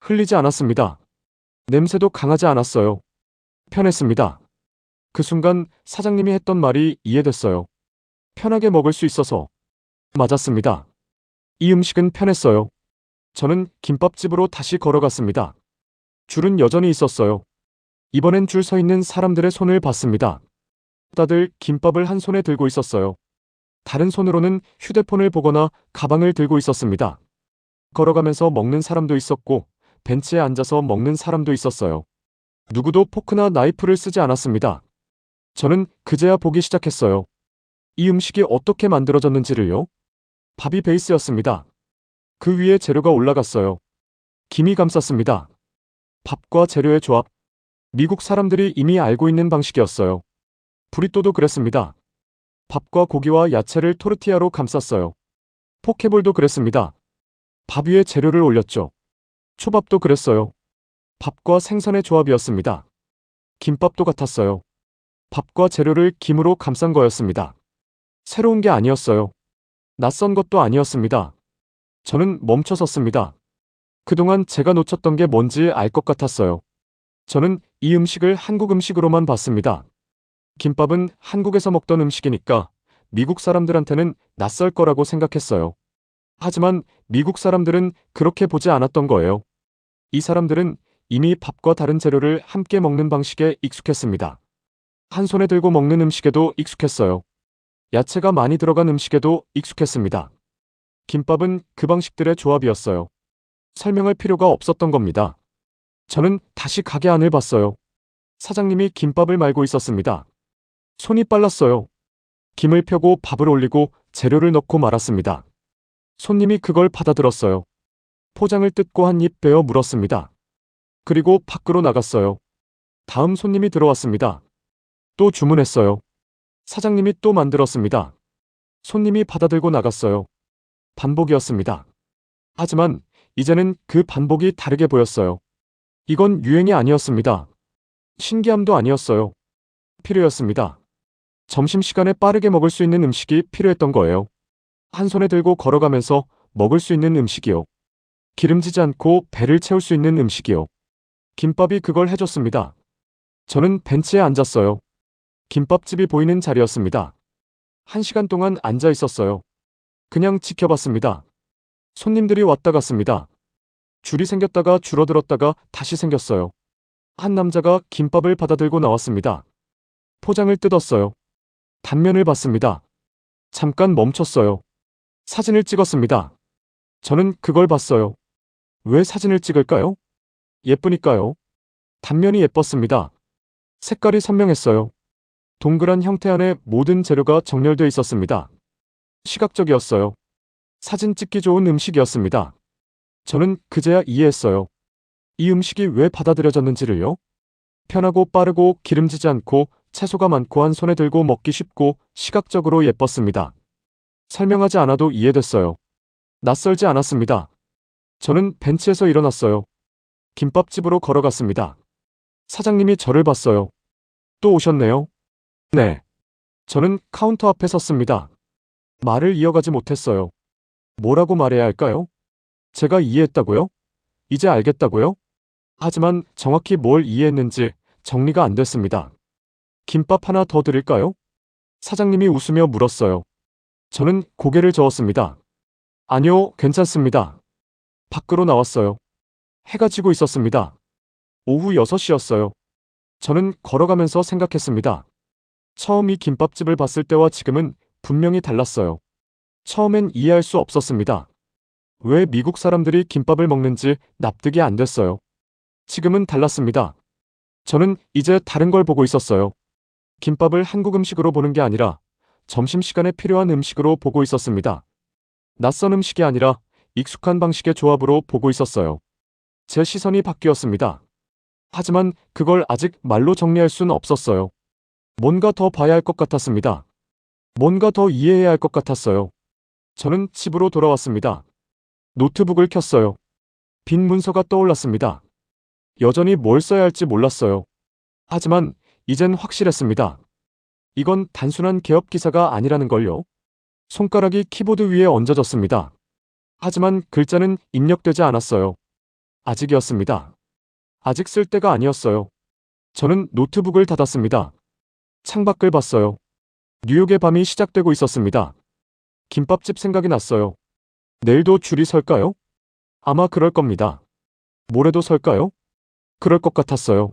흘리지 않았습니다. 냄새도 강하지 않았어요. 편했습니다. 그 순간 사장님이 했던 말이 이해됐어요. 편하게 먹을 수 있어서. 맞았습니다. 이 음식은 편했어요. 저는 김밥집으로 다시 걸어갔습니다. 줄은 여전히 있었어요. 이번엔 줄 서 있는 사람들의 손을 봤습니다. 다들 김밥을 한 손에 들고 있었어요. 다른 손으로는 휴대폰을 보거나 가방을 들고 있었습니다. 걸어가면서 먹는 사람도 있었고 벤치에 앉아서 먹는 사람도 있었어요. 누구도 포크나 나이프를 쓰지 않았습니다. 저는 그제야 보기 시작했어요. 이 음식이 어떻게 만들어졌는지를요. 밥이 베이스였습니다. 그 위에 재료가 올라갔어요. 김이 감쌌습니다. 밥과 재료의 조합. 미국 사람들이 이미 알고 있는 방식이었어요. 브리또도 그랬습니다. 밥과 고기와 야채를 토르티아로 감쌌어요. 포케볼도 그랬습니다. 밥 위에 재료를 올렸죠. 초밥도 그랬어요. 밥과 생선의 조합이었습니다. 김밥도 같았어요. 밥과 재료를 김으로 감싼 거였습니다. 새로운 게 아니었어요. 낯선 것도 아니었습니다. 저는 멈춰 섰습니다. 그동안 제가 놓쳤던 게 뭔지 알 것 같았어요. 저는 이 음식을 한국 음식으로만 봤습니다. 김밥은 한국에서 먹던 음식이니까 미국 사람들한테는 낯설 거라고 생각했어요. 하지만 미국 사람들은 그렇게 보지 않았던 거예요. 이 사람들은 이미 밥과 다른 재료를 함께 먹는 방식에 익숙했습니다. 한 손에 들고 먹는 음식에도 익숙했어요. 야채가 많이 들어간 음식에도 익숙했습니다. 김밥은 그 방식들의 조합이었어요. 설명할 필요가 없었던 겁니다. 저는 다시 가게 안을 봤어요. 사장님이 김밥을 말고 있었습니다. 손이 빨랐어요. 김을 펴고 밥을 올리고 재료를 넣고 말았습니다. 손님이 그걸 받아들었어요. 포장을 뜯고 한 입 베어 물었습니다. 그리고 밖으로 나갔어요. 다음 손님이 들어왔습니다. 또 주문했어요. 사장님이 또 만들었습니다. 손님이 받아들고 나갔어요. 반복이었습니다. 하지만 이제는 그 반복이 다르게 보였어요. 이건 유행이 아니었습니다. 신기함도 아니었어요. 필요였습니다. 점심시간에 빠르게 먹을 수 있는 음식이 필요했던 거예요. 한 손에 들고 걸어가면서 먹을 수 있는 음식이요. 기름지지 않고 배를 채울 수 있는 음식이요. 김밥이 그걸 해줬습니다. 저는 벤치에 앉았어요. 김밥집이 보이는 자리였습니다. 1시간 동안 앉아 있었어요. 그냥 지켜봤습니다. 손님들이 왔다 갔습니다. 줄이 생겼다가 줄어들었다가 다시 생겼어요. 한 남자가 김밥을 받아들고 나왔습니다. 포장을 뜯었어요. 단면을 봤습니다. 잠깐 멈췄어요. 사진을 찍었습니다. 저는 그걸 봤어요. 왜 사진을 찍을까요? 예쁘니까요. 단면이 예뻤습니다. 색깔이 선명했어요. 동그란 형태 안에 모든 재료가 정렬되어 있었습니다. 시각적이었어요. 사진 찍기 좋은 음식이었습니다. 저는 그제야 이해했어요. 이 음식이 왜 받아들여졌는지를요. 편하고 빠르고 기름지지 않고 채소가 많고 한 손에 들고 먹기 쉽고 시각적으로 예뻤습니다. 설명하지 않아도 이해됐어요. 낯설지 않았습니다. 저는 벤치에서 일어났어요. 김밥집으로 걸어갔습니다. 사장님이 저를 봤어요. 또 오셨네요. 네. 저는 카운터 앞에 섰습니다. 말을 이어가지 못했어요. 뭐라고 말해야 할까요? 제가 이해했다고요? 이제 알겠다고요? 하지만 정확히 뭘 이해했는지 정리가 안 됐습니다. 김밥 하나 더 드릴까요? 사장님이 웃으며 물었어요. 저는 고개를 저었습니다. 아니요, 괜찮습니다. 밖으로 나왔어요. 해가 지고 있었습니다. 오후 6시였어요. 저는 걸어가면서 생각했습니다. 처음 이 김밥집을 봤을 때와 지금은 분명히 달랐어요. 처음엔 이해할 수 없었습니다. 왜 미국 사람들이 김밥을 먹는지 납득이 안 됐어요. 지금은 달랐습니다. 저는 이제 다른 걸 보고 있었어요. 김밥을 한국 음식으로 보는 게 아니라 점심시간에 필요한 음식으로 보고 있었습니다. 낯선 음식이 아니라 익숙한 방식의 조합으로 보고 있었어요. 제 시선이 바뀌었습니다. 하지만 그걸 아직 말로 정리할 수는 없었어요. 뭔가 더 봐야 할 것 같았습니다. 뭔가 더 이해해야 할 것 같았어요. 저는 집으로 돌아왔습니다. 노트북을 켰어요. 빈 문서가 떠올랐습니다. 여전히 뭘 써야 할지 몰랐어요. 하지만 이젠 확실했습니다. 이건 단순한 개업 기사가 아니라는 걸요. 손가락이 키보드 위에 얹어졌습니다. 하지만 글자는 입력되지 않았어요. 아직이었습니다. 아직 쓸 때가 아니었어요. 저는 노트북을 닫았습니다. 창밖을 봤어요. 뉴욕의 밤이 시작되고 있었습니다. 김밥집 생각이 났어요. 내일도 줄이 설까요? 아마 그럴 겁니다. 모레도 설까요? 그럴 것 같았어요.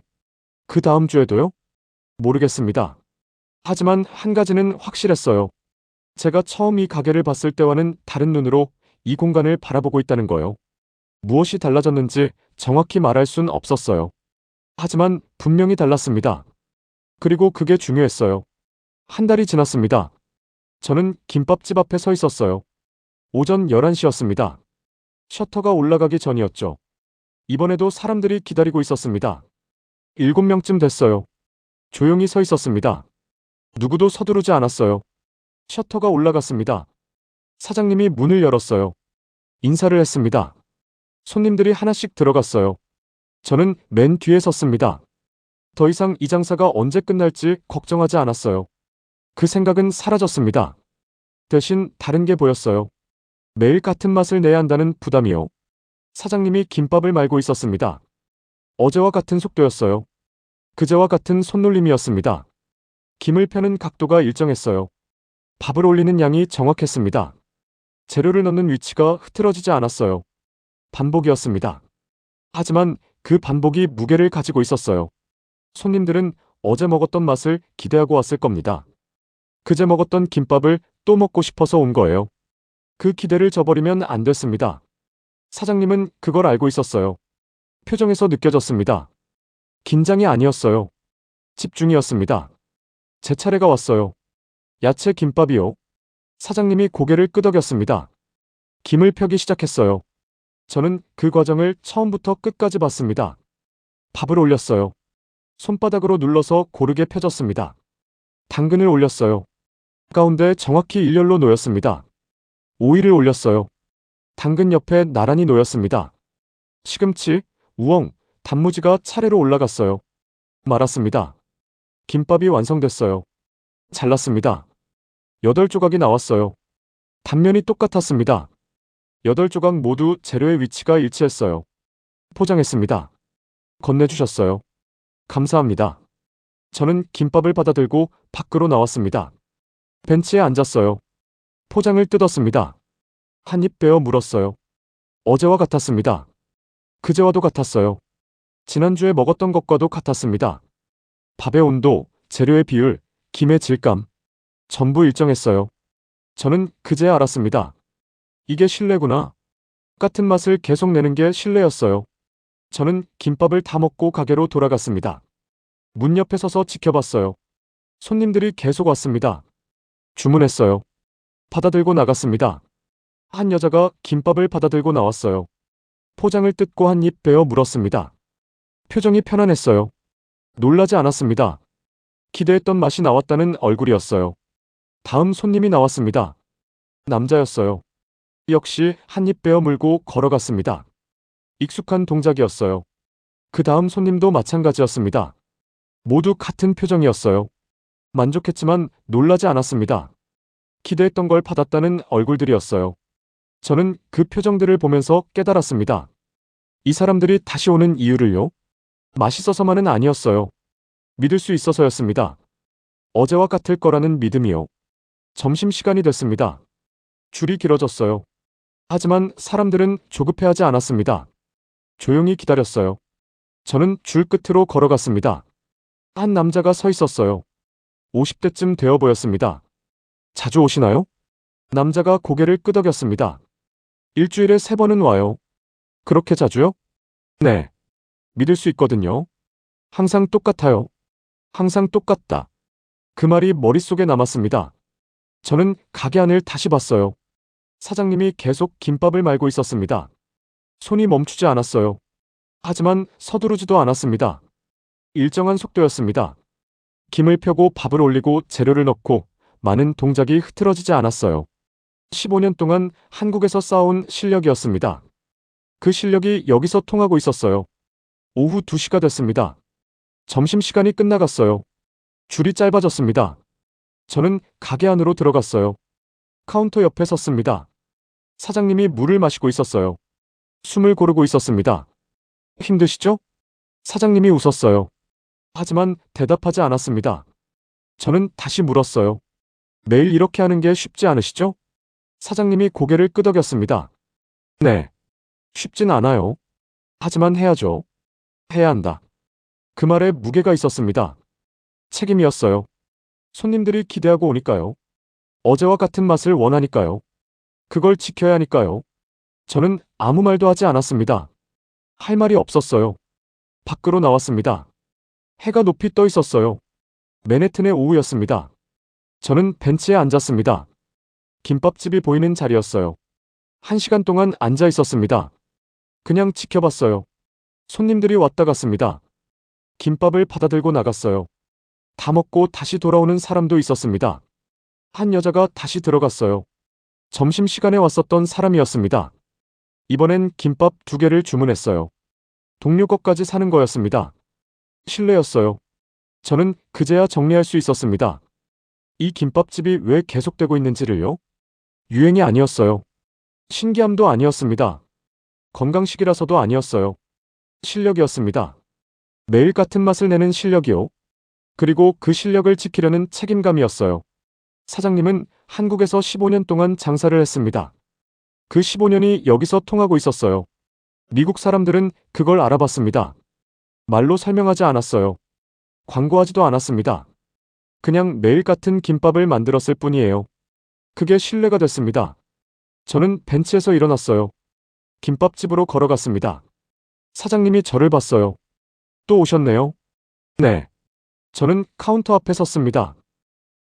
그 다음 주에도요? 모르겠습니다. 하지만 한 가지는 확실했어요. 제가 처음 이 가게를 봤을 때와는 다른 눈으로 이 공간을 바라보고 있다는 거요. 무엇이 달라졌는지 정확히 말할 순 없었어요. 하지만 분명히 달랐습니다. 그리고 그게 중요했어요. 한 달이 지났습니다. 저는 김밥집 앞에 서 있었어요. 오전 11시였습니다. 셔터가 올라가기 전이었죠. 이번에도 사람들이 기다리고 있었습니다. 7명쯤 됐어요. 조용히 서 있었습니다. 누구도 서두르지 않았어요. 셔터가 올라갔습니다. 사장님이 문을 열었어요. 인사를 했습니다. 손님들이 하나씩 들어갔어요. 저는 맨 뒤에 섰습니다. 더 이상 이 장사가 언제 끝날지 걱정하지 않았어요. 그 생각은 사라졌습니다. 대신 다른 게 보였어요. 매일 같은 맛을 내야 한다는 부담이요. 사장님이 김밥을 말고 있었습니다. 어제와 같은 속도였어요. 그제와 같은 손놀림이었습니다. 김을 펴는 각도가 일정했어요. 밥을 올리는 양이 정확했습니다. 재료를 넣는 위치가 흐트러지지 않았어요. 반복이었습니다. 하지만 그 반복이 무게를 가지고 있었어요. 손님들은 어제 먹었던 맛을 기대하고 왔을 겁니다. 그제 먹었던 김밥을 또 먹고 싶어서 온 거예요. 그 기대를 저버리면 안 됐습니다. 사장님은 그걸 알고 있었어요. 표정에서 느껴졌습니다. 긴장이 아니었어요. 집중이었습니다. 제 차례가 왔어요. 야채 김밥이요. 사장님이 고개를 끄덕였습니다. 김을 펴기 시작했어요. 저는 그 과정을 처음부터 끝까지 봤습니다. 밥을 올렸어요. 손바닥으로 눌러서 고르게 펴졌습니다. 당근을 올렸어요. 가운데 정확히 일렬로 놓였습니다. 오이를 올렸어요. 당근 옆에 나란히 놓였습니다. 시금치, 우엉, 단무지가 차례로 올라갔어요. 말았습니다. 김밥이 완성됐어요. 잘랐습니다. 8조각이 나왔어요. 단면이 똑같았습니다. 8조각 모두 재료의 위치가 일치했어요. 포장했습니다. 건네주셨어요. 감사합니다. 저는 김밥을 받아들고 밖으로 나왔습니다. 벤치에 앉았어요. 포장을 뜯었습니다. 한 입 베어 물었어요. 어제와 같았습니다. 그제와도 같았어요. 지난주에 먹었던 것과도 같았습니다. 밥의 온도, 재료의 비율, 김의 질감, 전부 일정했어요. 저는 그제야 알았습니다. 이게 신뢰구나. 같은 맛을 계속 내는 게 신뢰였어요. 저는 김밥을 다 먹고 가게로 돌아갔습니다. 문 옆에 서서 지켜봤어요. 손님들이 계속 왔습니다. 주문했어요. 받아들고 나갔습니다. 한 여자가 김밥을 받아들고 나왔어요. 포장을 뜯고 한 입 베어 물었습니다. 표정이 편안했어요. 놀라지 않았습니다. 기대했던 맛이 나왔다는 얼굴이었어요. 다음 손님이 나왔습니다. 남자였어요. 역시 한 입 베어 물고 걸어갔습니다. 익숙한 동작이었어요. 그 다음 손님도 마찬가지였습니다. 모두 같은 표정이었어요. 만족했지만 놀라지 않았습니다. 기대했던 걸 받았다는 얼굴들이었어요. 저는 그 표정들을 보면서 깨달았습니다. 이 사람들이 다시 오는 이유를요? 맛있어서만은 아니었어요. 믿을 수 있어서였습니다. 어제와 같을 거라는 믿음이요. 점심시간이 됐습니다. 줄이 길어졌어요. 하지만 사람들은 조급해하지 않았습니다. 조용히 기다렸어요. 저는 줄 끝으로 걸어갔습니다. 한 남자가 서 있었어요. 50대쯤 되어 보였습니다. 자주 오시나요? 남자가 고개를 끄덕였습니다. 일주일에 3번은 와요. 그렇게 자주요? 네. 믿을 수 있거든요. 항상 똑같아요. 항상 똑같다. 그 말이 머릿속에 남았습니다. 저는 가게 안을 다시 봤어요. 사장님이 계속 김밥을 말고 있었습니다. 손이 멈추지 않았어요. 하지만 서두르지도 않았습니다. 일정한 속도였습니다. 김을 펴고 밥을 올리고 재료를 넣고 많은 동작이 흐트러지지 않았어요. 15년 동안 한국에서 쌓아온 실력이었습니다. 그 실력이 여기서 통하고 있었어요. 오후 2시가 됐습니다. 점심시간이 끝나갔어요. 줄이 짧아졌습니다. 저는 가게 안으로 들어갔어요. 카운터 옆에 섰습니다. 사장님이 물을 마시고 있었어요. 숨을 고르고 있었습니다. 힘드시죠? 사장님이 웃었어요. 하지만 대답하지 않았습니다. 저는 다시 물었어요. 매일 이렇게 하는 게 쉽지 않으시죠? 사장님이 고개를 끄덕였습니다. 네. 쉽진 않아요. 하지만 해야죠. 해야 한다. 그 말에 무게가 있었습니다. 책임이었어요. 손님들이 기대하고 오니까요. 어제와 같은 맛을 원하니까요. 그걸 지켜야 하니까요. 저는 아무 말도 하지 않았습니다. 할 말이 없었어요. 밖으로 나왔습니다. 해가 높이 떠 있었어요. 맨해튼의 오후였습니다. 저는 벤치에 앉았습니다. 김밥집이 보이는 자리였어요. 1시간 동안 앉아 있었습니다. 그냥 지켜봤어요. 손님들이 왔다 갔습니다. 김밥을 받아들고 나갔어요. 다 먹고 다시 돌아오는 사람도 있었습니다. 한 여자가 다시 들어갔어요. 점심시간에 왔었던 사람이었습니다. 이번엔 김밥 2개를 주문했어요. 동료 것까지 사는 거였습니다. 실례였어요. 저는 그제야 정리할 수 있었습니다. 이 김밥집이 왜 계속되고 있는지를요? 유행이 아니었어요. 신기함도 아니었습니다. 건강식이라서도 아니었어요. 실력이었습니다. 매일 같은 맛을 내는 실력이요. 그리고 그 실력을 지키려는 책임감이었어요. 사장님은 한국에서 15년 동안 장사를 했습니다. 그 15년이 여기서 통하고 있었어요. 미국 사람들은 그걸 알아봤습니다. 말로 설명하지 않았어요. 광고하지도 않았습니다. 그냥 매일 같은 김밥을 만들었을 뿐이에요. 그게 신뢰가 됐습니다. 저는 벤치에서 일어났어요. 김밥집으로 걸어갔습니다. 사장님이 저를 봤어요. 또 오셨네요. 네. 저는 카운터 앞에 섰습니다.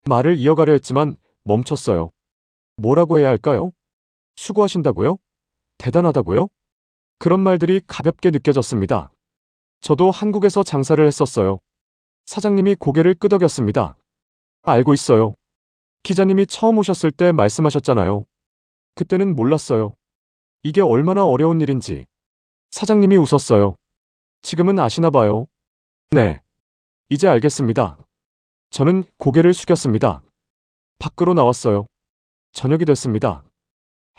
말을 이어가려 했지만 멈췄어요. 뭐라고 해야 할까요? 수고하신다고요? 대단하다고요? 그런 말들이 가볍게 느껴졌습니다. 저도 한국에서 장사를 했었어요. 사장님이 고개를 끄덕였습니다. 알고 있어요. 기자님이 처음 오셨을 때 말씀하셨잖아요. 그때는 몰랐어요. 이게 얼마나 어려운 일인지. 사장님이 웃었어요. 지금은 아시나 봐요. 네. 이제 알겠습니다. 저는 고개를 숙였습니다. 밖으로 나왔어요. 저녁이 됐습니다.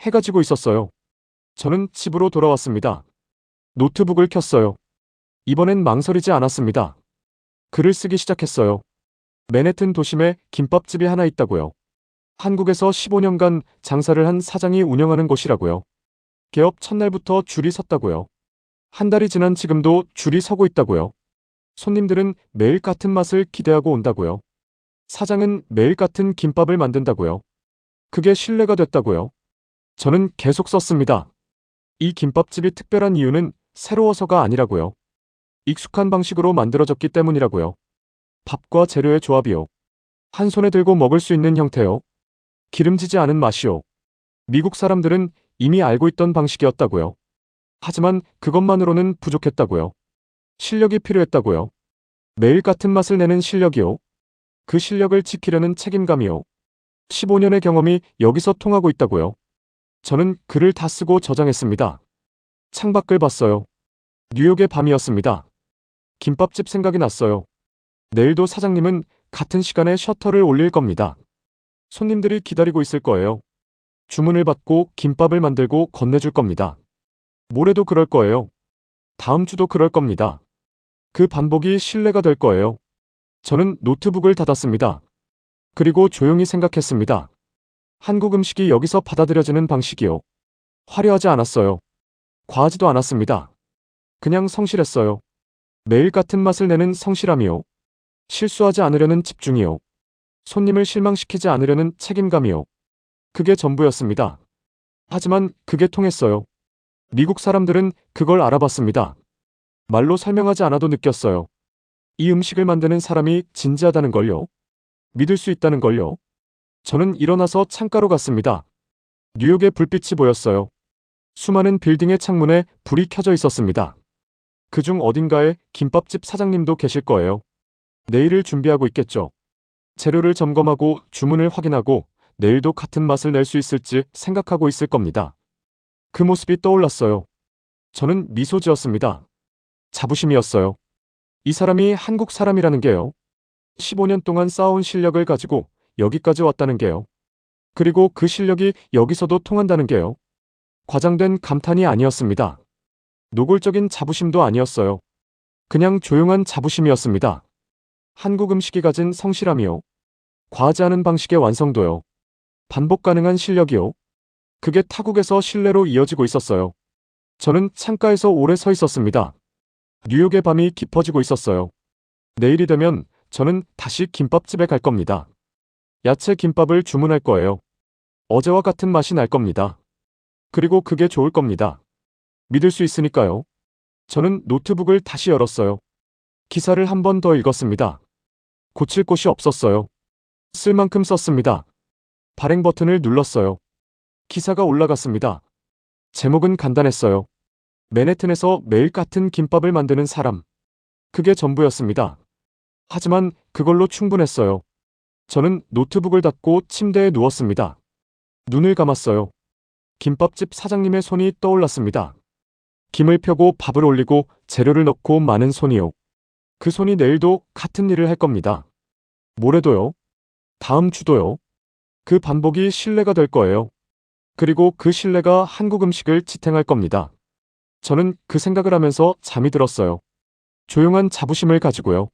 해가 지고 있었어요. 저는 집으로 돌아왔습니다. 노트북을 켰어요. 이번엔 망설이지 않았습니다. 글을 쓰기 시작했어요. 맨해튼 도심에 김밥집이 하나 있다고요. 한국에서 15년간 장사를 한 사장이 운영하는 곳이라고요. 개업 첫날부터 줄이 섰다고요. 한 달이 지난 지금도 줄이 서고 있다고요. 손님들은 매일 같은 맛을 기대하고 온다고요. 사장은 매일 같은 김밥을 만든다고요. 그게 신뢰가 됐다고요. 저는 계속 썼습니다. 이 김밥집이 특별한 이유는 새로워서가 아니라고요. 익숙한 방식으로 만들어졌기 때문이라고요. 밥과 재료의 조합이요. 한 손에 들고 먹을 수 있는 형태요. 기름지지 않은 맛이요. 미국 사람들은 이미 알고 있던 방식이었다고요. 하지만 그것만으로는 부족했다고요. 실력이 필요했다고요. 매일 같은 맛을 내는 실력이요. 그 실력을 지키려는 책임감이요. 15년의 경험이 여기서 통하고 있다고요. 저는 글을 다 쓰고 저장했습니다. 창밖을 봤어요. 뉴욕의 밤이었습니다. 김밥집 생각이 났어요. 내일도 사장님은 같은 시간에 셔터를 올릴 겁니다. 손님들이 기다리고 있을 거예요. 주문을 받고 김밥을 만들고 건네줄 겁니다. 모레도 그럴 거예요. 다음 주도 그럴 겁니다. 그 반복이 신뢰가 될 거예요. 저는 노트북을 닫았습니다. 그리고 조용히 생각했습니다. 한국 음식이 여기서 받아들여지는 방식이요. 화려하지 않았어요. 과하지도 않았습니다. 그냥 성실했어요. 매일 같은 맛을 내는 성실함이요. 실수하지 않으려는 집중이요. 손님을 실망시키지 않으려는 책임감이요. 그게 전부였습니다. 하지만 그게 통했어요. 미국 사람들은 그걸 알아봤습니다. 말로 설명하지 않아도 느꼈어요. 이 음식을 만드는 사람이 진지하다는 걸요. 믿을 수 있다는 걸요. 저는 일어나서 창가로 갔습니다. 뉴욕의 불빛이 보였어요. 수많은 빌딩의 창문에 불이 켜져 있었습니다. 그중 어딘가에 김밥집 사장님도 계실 거예요. 내일을 준비하고 있겠죠. 재료를 점검하고 주문을 확인하고 내일도 같은 맛을 낼 수 있을지 생각하고 있을 겁니다. 그 모습이 떠올랐어요. 저는 미소 지었습니다. 자부심이었어요. 이 사람이 한국 사람이라는 게요. 15년 동안 쌓아온 실력을 가지고 여기까지 왔다는 게요. 그리고 그 실력이 여기서도 통한다는 게요. 과장된 감탄이 아니었습니다. 노골적인 자부심도 아니었어요. 그냥 조용한 자부심이었습니다. 한국 음식이 가진 성실함이요. 과하지 않은 방식의 완성도요. 반복 가능한 실력이요. 그게 타국에서 신뢰로 이어지고 있었어요. 저는 창가에서 오래 서 있었습니다. 뉴욕의 밤이 깊어지고 있었어요. 내일이 되면 저는 다시 김밥집에 갈 겁니다. 야채 김밥을 주문할 거예요. 어제와 같은 맛이 날 겁니다. 그리고 그게 좋을 겁니다. 믿을 수 있으니까요. 저는 노트북을 다시 열었어요. 기사를 한 번 더 읽었습니다. 고칠 곳이 없었어요. 쓸 만큼 썼습니다. 발행 버튼을 눌렀어요. 기사가 올라갔습니다. 제목은 간단했어요. 맨해튼에서 매일 같은 김밥을 만드는 사람. 그게 전부였습니다. 하지만 그걸로 충분했어요. 저는 노트북을 닫고 침대에 누웠습니다. 눈을 감았어요. 김밥집 사장님의 손이 떠올랐습니다. 김을 펴고 밥을 올리고 재료를 넣고 많은 손이요. 그 손이 내일도 같은 일을 할 겁니다. 모레도요. 다음 주도요. 그 반복이 신뢰가 될 거예요. 그리고 그 신뢰가 한국 음식을 지탱할 겁니다. 저는 그 생각을 하면서 잠이 들었어요. 조용한 자부심을 가지고요.